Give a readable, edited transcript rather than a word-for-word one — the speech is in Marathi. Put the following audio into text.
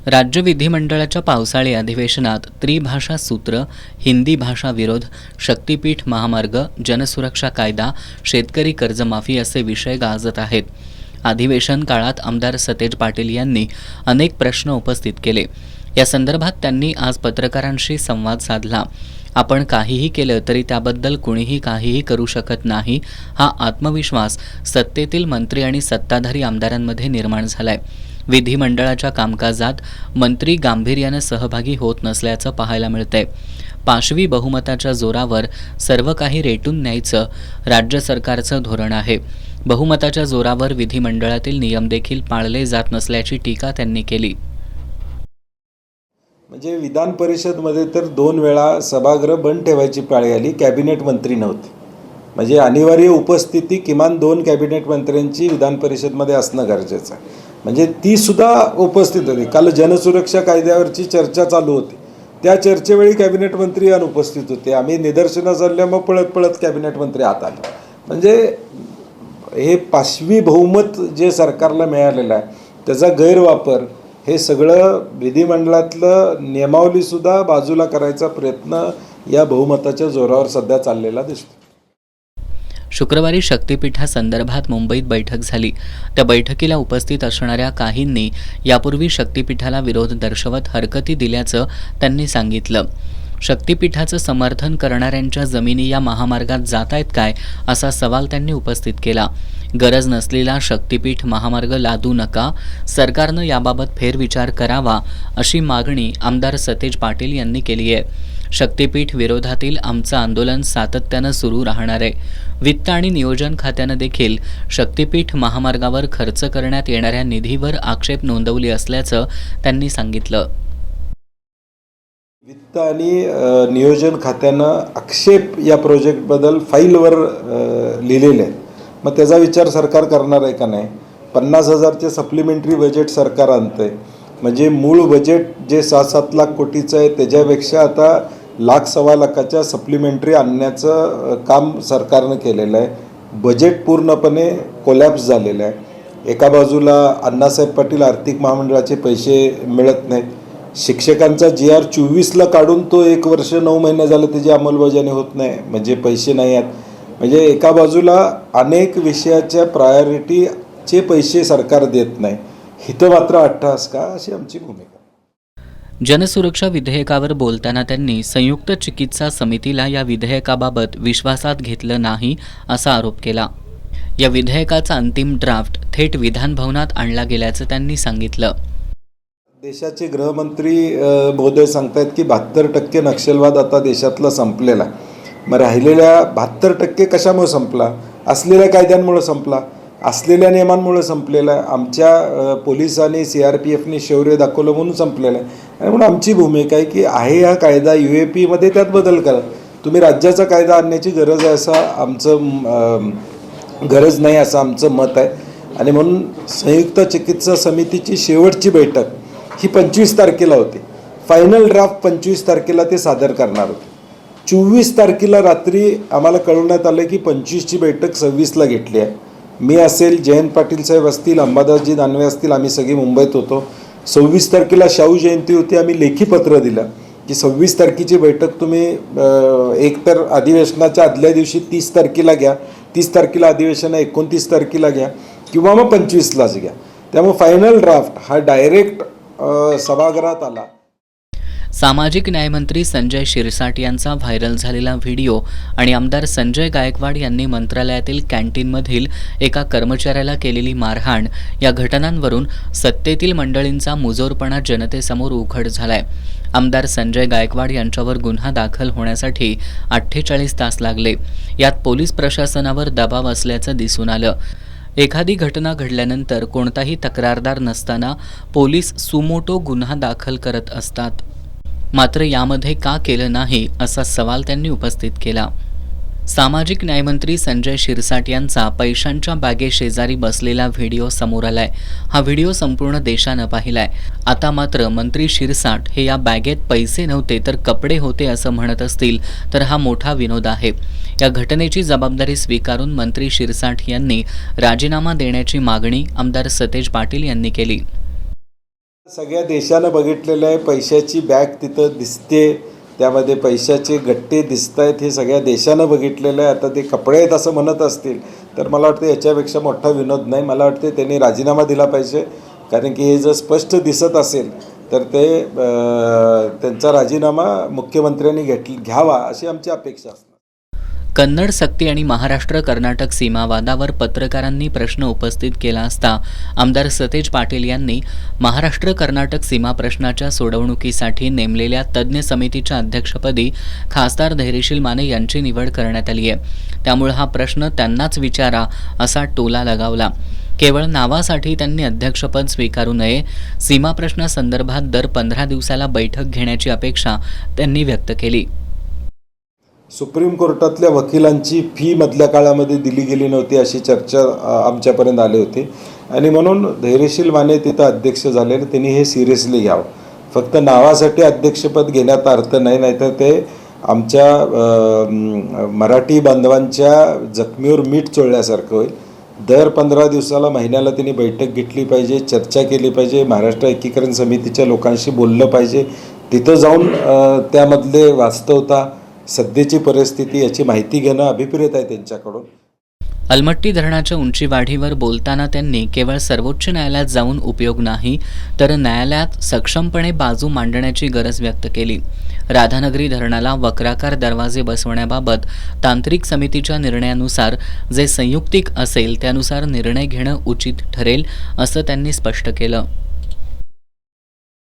राज्य विधिमंडळाच्या पावसाळी अधिवेशनात त्रिभाषा सूत्र, हिंदी भाषा विरोध, शक्तीपीठ महामार्ग, जनसुरक्षा कायदा, शेतकरी कर्जमाफी असे विषय गाजत आहेत. अधिवेशन काळात आमदार सतेज पाटील यांनी अनेक प्रश्न उपस्थित केले. या संदर्भात त्यांनी आज पत्रकारांशी संवाद साधला. आपण काहीही केलं तरी त्याबद्दल कुणीही काहीही करू शकत नाही, हा आत्मविश्वास सत्तेतील मंत्री आणि सत्ताधारी आमदारांमध्ये निर्माण झालाय. विधिमंडळाच्या कामकाजात मंत्री गांभीर्याने सहभागी होत नसल्याचं पाहायला मिळतंय. पाशवी बहुमताच्या जोरावर सर्व काही रेटून न्यायचं राज्य सरकारचं धोरण आहे. बहुमताच्या जोरावर विधिमंडळातील नियम देखील पाळले जात नसल्याची टीका त्यांनी केली. म्हणजे विधान परिषदमध्ये तर 2 वेळा सभागृह बंद ठेवायची पाळी आली. कॅबिनेट मंत्री नव्हते, म्हणजे अनिवार्य उपस्थिती किमान 2 कॅबिनेट मंत्र्यांची विधान परिषदमध्ये असणं गरजेचं आहे. म्हणजे ती सुद्धा उपस्थित होती. काल जनसुरक्षा कायद्यावरची चर्चा चालू होती, त्या चर्चेवेळी कॅबिनेट मंत्री अनुपस्थित होते. आम्ही निदर्शनं चालल्या, मग पळत पळत कॅबिनेट मंत्री आत आले. म्हणजे हे पाशवी बहुमत जे सरकारला मिळालेलं आहे त्याचा गैरवापर, हे सगळं विधिमंडळातलं नियमावलीसुद्धा बाजूला करायचा प्रयत्न या बहुमताच्या जोरावर सध्या चाललेला दिसतो. शुक्रवारी शक्तीपीठासंदर्भात मुंबईत बैठक झाली. त्या बैठकीला उपस्थित असणाऱ्या काहींनी यापूर्वी शक्तीपीठाला विरोध दर्शवत हरकती दिल्याचं त्यांनी सांगितलं. शक्तीपीठाचं समर्थन करणाऱ्यांच्या जमिनी या महामार्गात जात आहेत काय, असा सवाल त्यांनी उपस्थित केला. गरज नसलेला शक्तीपीठ महामार्ग लादू नका, सरकारनं याबाबत फेरविचार करावा, अशी मागणी आमदार सतेज पाटील यांनी केली आहे. शक्तीपीठ विरोधातील आमचं आंदोलन सातत्यानं सुरू राहणार आहे. वित्त आणि नियोजन खात्यानं देखील शक्तीपीठ महामार्गावर खर्च करण्यात येणाऱ्या निधीवर आक्षेप नोंदवली असल्याचं त्यांनी सांगितलं. वित्त आणि नियोजन खात्यानं आक्षेप या प्रोजेक्टबद्दल फाईलवर लिहिलेले आहेत. मग त्याचा विचार सरकार करणार आहे का नाही? 50,000चे सप्लिमेंटरी बजेट सरकार आणतं आहे. म्हणजे मूळ बजेट जे 6-7 लाख कोटीचं आहे त्याच्यापेक्षा आता 1,00,000-1.25 लाखाच्या सप्लिमेंटरी आणण्याचं काम सरकारनं केलेलं आहे. बजेट पूर्णपणे कोलॅप्स झालेलं आहे. एका बाजूला अण्णासाहेब पाटील आर्थिक महामंडळाचे पैसे मिळत नाहीत. शिक्षकांचा GR 24ला काढून तो 1 वर्ष 9 महिने झालं त्याची अंमलबजावणी होत नाही, म्हणजे पैसे नाही आहेत. म्हणजे एका बाजूला अनेक विषयाच्या प्रायोरिटीचे पैसे सरकार देत नाही, हिथं मात्र अट्टहास का, अशी आमची भूमिका. जनसुरक्षा विधेयकावर बोलताना त्यांनी संयुक्त चिकित्सा समितीला या विधेयकाबाबत विश्वासात घेतलं नाही, असा आरोप केला. या विधेयकाचा अंतिम ड्राफ्ट थेट विधान भवनात आणला गेल्याचं त्यांनी सांगितलं. देशाचे गृहमंत्री महोदय सांगतायत की 72% नक्षलवाद आता देशातला संपलेला आहे. मग राहिलेल्या 72% कशामुळे संपला? असलेल्या कायद्यांमुळे संपला, असलेल्या नियमांमुळे संपलेला आहे. आमच्या पोलिसांनी CRPFने शौर्य दाखवलं म्हणून संपलेलं आहे. आणि म्हणून आमची भूमिका आहे की आहे हा कायदा UAPमध्ये त्यात बदल करा. तुम्ही राज्याचा कायदा आणण्याची गरज आहे गरज नाही असं आमचं मत आहे. आणि म्हणून संयुक्त चिकित्सा समितीची शेवटची बैठक ही 25 तारखेला होती. फायनल ड्राफ्ट 25 तारखेला ते सादर करणार होते. 24 तारखेला रात्री आम्हाला कळवण्यात आलं की 25ची बैठक 26ला घेतली आहे. मी असेल, जयंत पाटील साहेब असतील, अंबादासजी दानवे असतील, आम्ही सगळी मुंबईत होतो. 26 तारखेला शाहू जयंती होती. आम्ही लेखी पत्र दिलं की 26 तारखेची बैठक तुम्ही एकतर अधिवेशनाच्या आदल्या दिवशी 30 तारखेला घ्या, 30 तारखेला अधिवेशन 29 तारखेला घ्या, किंवा मग 25लाच घ्या. त्यामुळे फायनल ड्राफ्ट हा डायरेक्ट सभागृहात आला. सामाजिक न्यायमंत्री संजय शिरसाट यांचा व्हायरल झालेला व्हिडिओ आणि आमदार संजय गायकवाड यांनी मंत्रालयातील कॅन्टीनमधील एका कर्मचाऱ्याला केलेली मारहाण या घटनांवरून सत्तेतील मंडळींचा मुजोरपणा जनतेसमोर उघड झालाय. आमदार संजय गायकवाड यांच्यावर गुन्हा दाखल होण्यासाठी 48 तास लागले. यात पोलीस प्रशासनावर दबाव असल्याचं दिसून आलं. एखादी घटना घडल्यानंतर कोणताही तक्रारदार नसताना पोलीस सुमोटो गुन्हा दाखल करत असतात. मात्र यामध्ये का केलं नाही, असा सवाल त्यांनी उपस्थित केला. सामाजिक न्यायमंत्री संजय शिरसाट यांचा पैशांच्या बॅगेशेजारी बसलेला व्हिडिओ समोर आलाय. हा व्हिडिओ संपूर्ण देशानं पाहिलाय. आता मात्र मंत्री शिरसाट हे या बॅगेत पैसे नव्हते तर कपडे होते असं म्हणत असतील तर हा मोठा विनोद आहे. या घटनेची जबाबदारी स्वीकारून मंत्री शिरसाट यांनी राजीनामा देण्याची मागणी आमदार सतेज पाटील यांनी केली. सगळ्या देशानं बघितलेलं आहे, पैशाची बॅग तिथं दिसते, त्यामध्ये पैशाचे गट्टे दिसत आहेत, हे सगळ्या देशानं बघितलेलं आहे. आता ते कपडे आहेत असं म्हणत असतील तर मला वाटतं याच्यापेक्षा मोठा विनोद नाही. मला वाटते त्यांनी राजीनामा दिला पाहिजे, कारण की हे जर स्पष्ट दिसत असेल तर ते त्यांचा राजीनामा मुख्यमंत्र्यांनी घ्यावा अशी आमची अपेक्षा असते. कन्नड सक्ती आणि महाराष्ट्र कर्नाटक सीमावादावर पत्रकारांनी प्रश्न उपस्थित केला असता आमदार सतेज पाटील यांनी महाराष्ट्र कर्नाटक सीमा प्रश्नाच्या सोडवणुकीसाठी नेमलेल्या तज्ज्ञ समितीच्या अध्यक्षपदी खासदार धैर्यशील माने यांची निवड करण्यात आली आहे. त्यामुळे हा प्रश्न त्यांनाच विचारा असा टोला लगावला. केवळ नावासाठी त्यांनी अध्यक्षपद स्वीकारू नये, सीमा प्रश्नासंदर्भात दर 15 दिवसाला बैठक घेण्याची अपेक्षा त्यांनी व्यक्त केली. सुप्रीम कोर्टातल्या वकिलांची फी मधल्या काळामध्ये दिली गेली नव्हती अशी चर्चा आमच्यापर्यंत आली होती आणि म्हणून धैर्यशील माने तिथं अध्यक्ष झालेले, त्यांनी हे सिरियसली घ्यावं. फक्त नावासाठी अध्यक्षपद घेण्यात अर्थ नाही, नाहीतर ते आमच्या मराठी बांधवांच्या जखमीवर मीठ चोळल्यासारखं होईल. दर 15 दिवसाला महिन्याला त्यांनी बैठक घेतली पाहिजे, चर्चा केली पाहिजे, महाराष्ट्र एकीकरण समितीच्या लोकांशी बोललं पाहिजे, तिथं जाऊन त्यामधले वास्तवता, सध्याची परिस्थिती याची माहिती घेणं अभिप्रेत आहे त्यांच्याकडून. अलमट्टी धरणाच्या उंचीवाढीवर बोलताना त्यांनी केवळ सर्वोच्च न्यायालयात जाऊन उपयोग नाही तर न्यायालयात सक्षमपणे बाजू मांडण्याची गरज व्यक्त केली. राधानगरी धरणाला वक्राकार दरवाजे बसवण्याबाबत तांत्रिक समितीच्या निर्णयानुसार जे संयुक्तिक असेल त्यानुसार निर्णय घेणं उचित ठरेल असं त्यांनी स्पष्ट केलं.